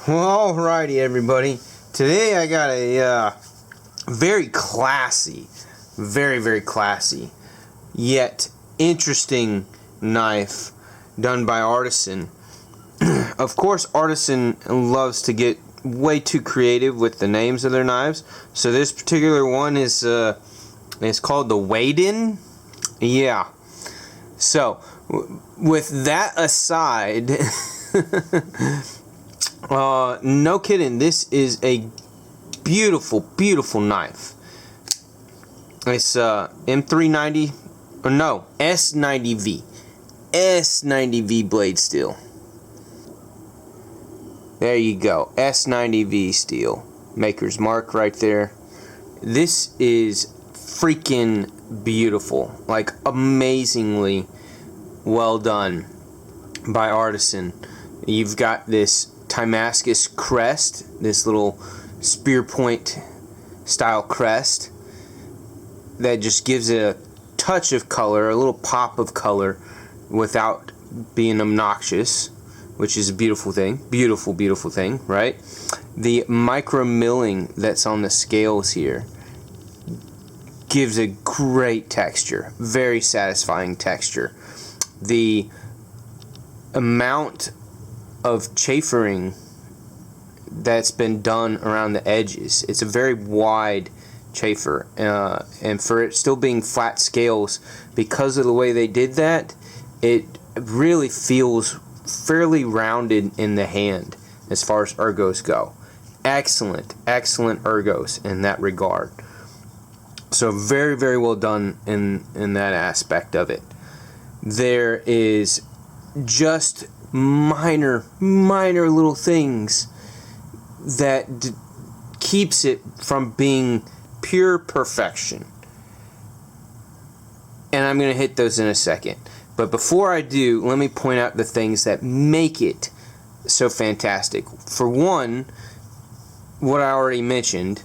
Alrighty, everybody. Today I got a very classy, very classy, yet interesting knife done by Artisan. Of course, Artisan loves to get way too creative with the names of their knives. So this particular one is called the Weighed-In. Yeah. So with that aside. No kidding, this is a beautiful knife. It's M390, or no, S90V. S90V blade steel. There you go, S90V steel. Maker's mark right there. This is freaking beautiful, like amazingly well done by Artisan. You've got this Damascus crest, this little spear point style crest that just gives it a touch of color, a little pop of color without being obnoxious, which is a beautiful thing. Beautiful thing, right? The micro milling that's on the scales here gives a great texture, very satisfying texture. The amount of chafering that's been done around the edges, it's a very wide chafer, and for it still being flat scales, because of the way they did that, it really feels fairly rounded in the hand as far as ergos go. Excellent ergos in that regard. So very well done in that aspect of it. There is just minor little things that keeps it from being pure perfection, and I'm going to hit those in a second. But before I do, let me point out the things that make it so fantastic. For one, what I already mentioned,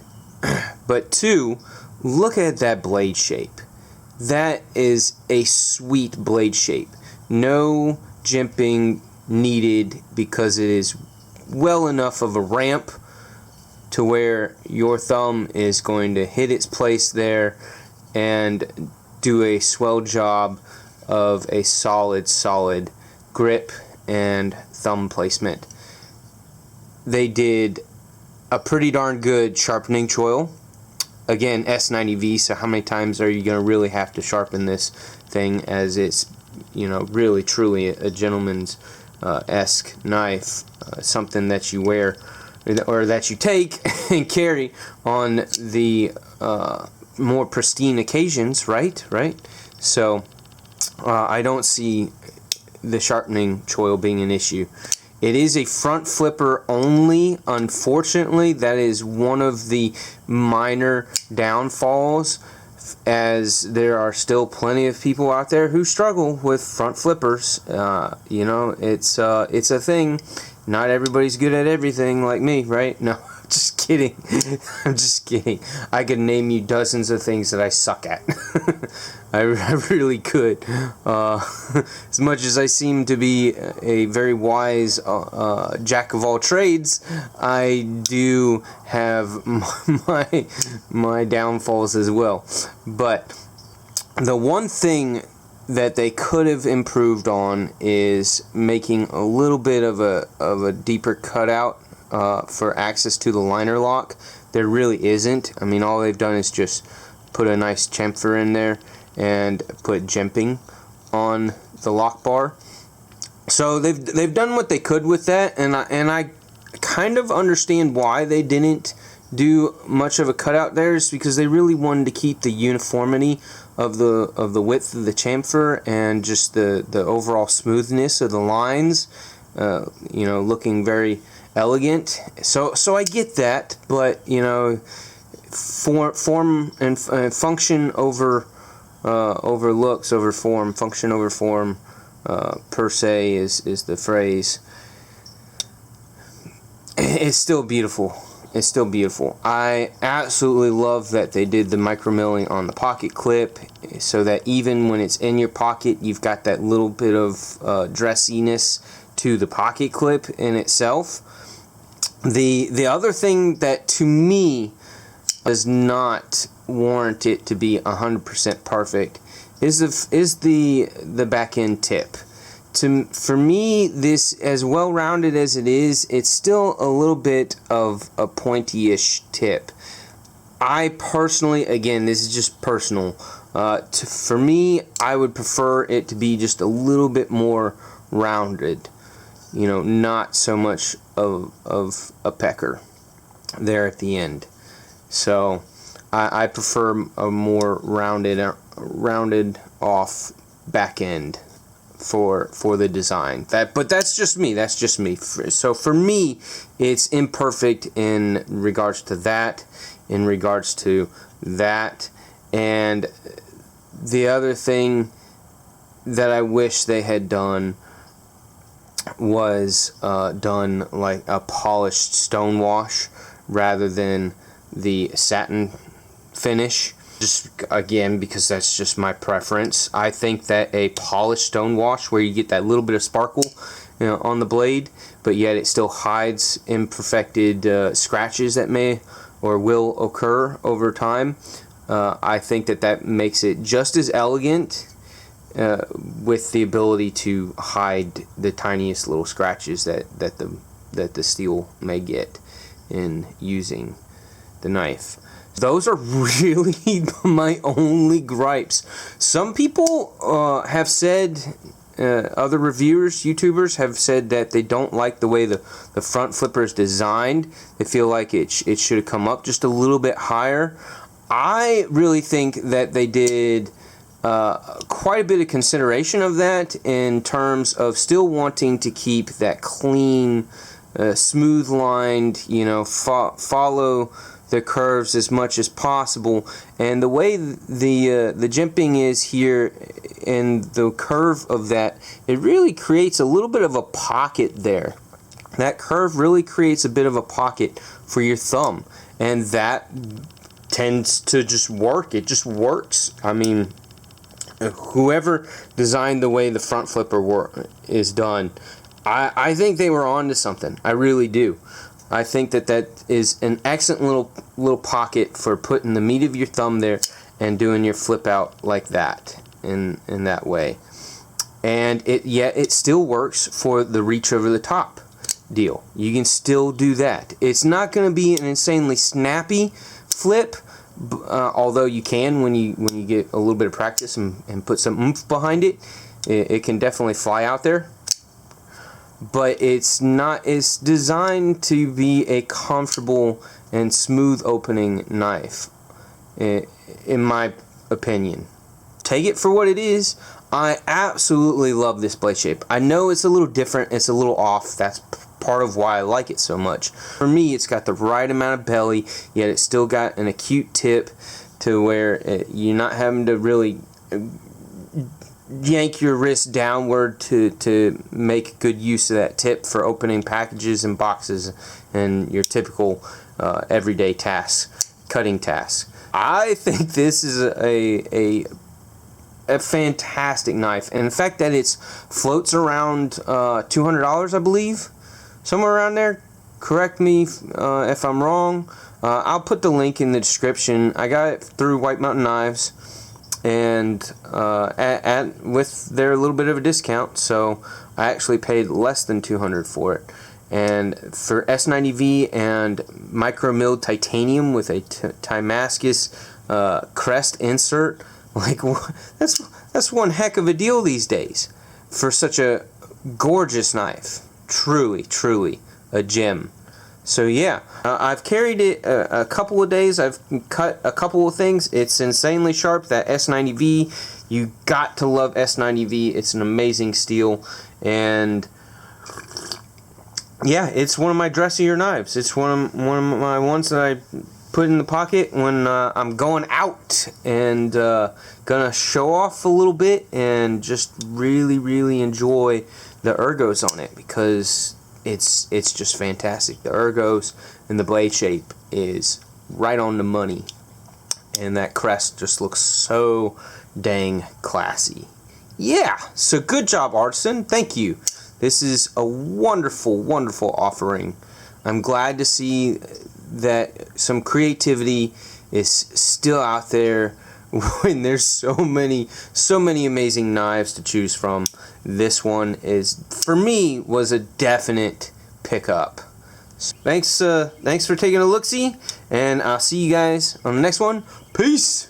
but two, look at that blade shape. That is a sweet blade shape. No jimping needed, because it is well enough of a ramp to where your thumb is going to hit its place there and do a swell job of a solid grip and thumb placement. They did a pretty darn good sharpening choil. Again, S90V, so how many times are you going to really have to sharpen this thing, as it's, really truly a gentleman's esque knife, something that you wear or that you take and carry on the more pristine occasions, right? So I don't see the sharpening choil being an issue. It is a front flipper only. Unfortunately, that is one of the minor downfalls, as there are still plenty of people out there who struggle with front flippers. It's a thing. Not everybody's good at everything like me, right? No, I'm just kidding. I'm just kidding. I could name you dozens of things that I suck at. I really could. As much as I seem to be a very wise jack of all trades, I do have my downfalls as well. But the one thing that they could have improved on is making a little bit of a deeper cutout for access to the liner lock. There really isn't. I mean, all they've done is just put a nice chamfer in there and put jimping on the lock bar. So they've done what they could with that, and I kind of understand why they didn't do much of a cutout there, is because they really wanted to keep the uniformity of the width of the chamfer and just the overall smoothness of the lines, looking very elegant. So I get that, but form and function over looks, over form, function over form, per se is the phrase. It's still beautiful. It's still beautiful. I absolutely love that they did the micro milling on the pocket clip, so that even when it's in your pocket, you've got that little bit of dressiness to the pocket clip in itself. The other thing that to me does not warrant it to be 100% perfect is the back end tip. For me, this, as well rounded as it is, it's still a little bit of a pointy-ish tip. I personally, again, this is just personal, for me, I would prefer it to be just a little bit more rounded, you know, not so much of a pecker there at the end. So I prefer a more rounded off back end for the design. But that's just me. So for me, it's imperfect in regards to that, and the other thing that I wish they had done was done like a polished stone wash rather than the satin finish. Just again, because that's just my preference. I think that a polished stone wash where you get that little bit of sparkle, you know, on the blade, but yet it still hides imperfected scratches that may or will occur over time. I think that makes it just as elegant, with the ability to hide the tiniest little scratches that the steel may get in using the knife. Those are really my only gripes. Some people have said, other reviewers, YouTubers have said that they don't like the way the front flipper is designed. They feel like it should have come up just a little bit higher. I really think that they did quite a bit of consideration of that in terms of still wanting to keep that clean, smooth lined, you know, follow the curves as much as possible. And the way the jimping is here and the curve of that, it really creates a little bit of a pocket there. That curve really creates a bit of a pocket for your thumb, and that tends to just work. It just works. I mean, whoever designed the way the front flipper is done, I think they were on to something. I really do. I think that is an excellent little pocket for putting the meat of your thumb there and doing your flip out like that, in that way. And it still works for the reach over the top deal. You can still do that. It's not going to be an insanely snappy flip, although you can when you get a little bit of practice and put some oomph behind it. It can definitely fly out there. But it's designed to be a comfortable and smooth opening knife, in my opinion. Take it for what it is. I absolutely love this blade shape. I know it's a little different, it's a little off. That's part of why I like it so much. For me, it's got the right amount of belly, yet it's still got an acute tip to where you're not having to really yank your wrist downward to make good use of that tip for opening packages and boxes and your typical everyday tasks, cutting tasks. I think this is a fantastic knife, and the fact that it floats around $200, I believe, somewhere around there. Correct me if I'm wrong. I'll put the link in the description. I got it through White Mountain Knives, and with their little bit of a discount, so I actually paid less than $200 for it. And for S90V and micro milled titanium with a Damascus crest insert, like, that's one heck of a deal these days for such a gorgeous knife. Truly a gem. So yeah, I've carried it a couple of days. I've cut a couple of things. It's insanely sharp, that S90V. You got to love S90V. It's an amazing steel, and yeah, it's one of my dressier knives. It's one of my ones that I put in the pocket when I'm going out and gonna show off a little bit and just really enjoy the ergos on it, because it's just fantastic. The ergos and the blade shape is right on the money, and that crest just looks so dang classy. Yeah, so good job, Artisan. Thank you. This is a wonderful offering, I'm glad to see that some creativity is still out there when there's so many amazing knives to choose from. This one is, for me, was a definite pickup. So thanks for taking a look-see, and I'll see you guys on the next one. Peace!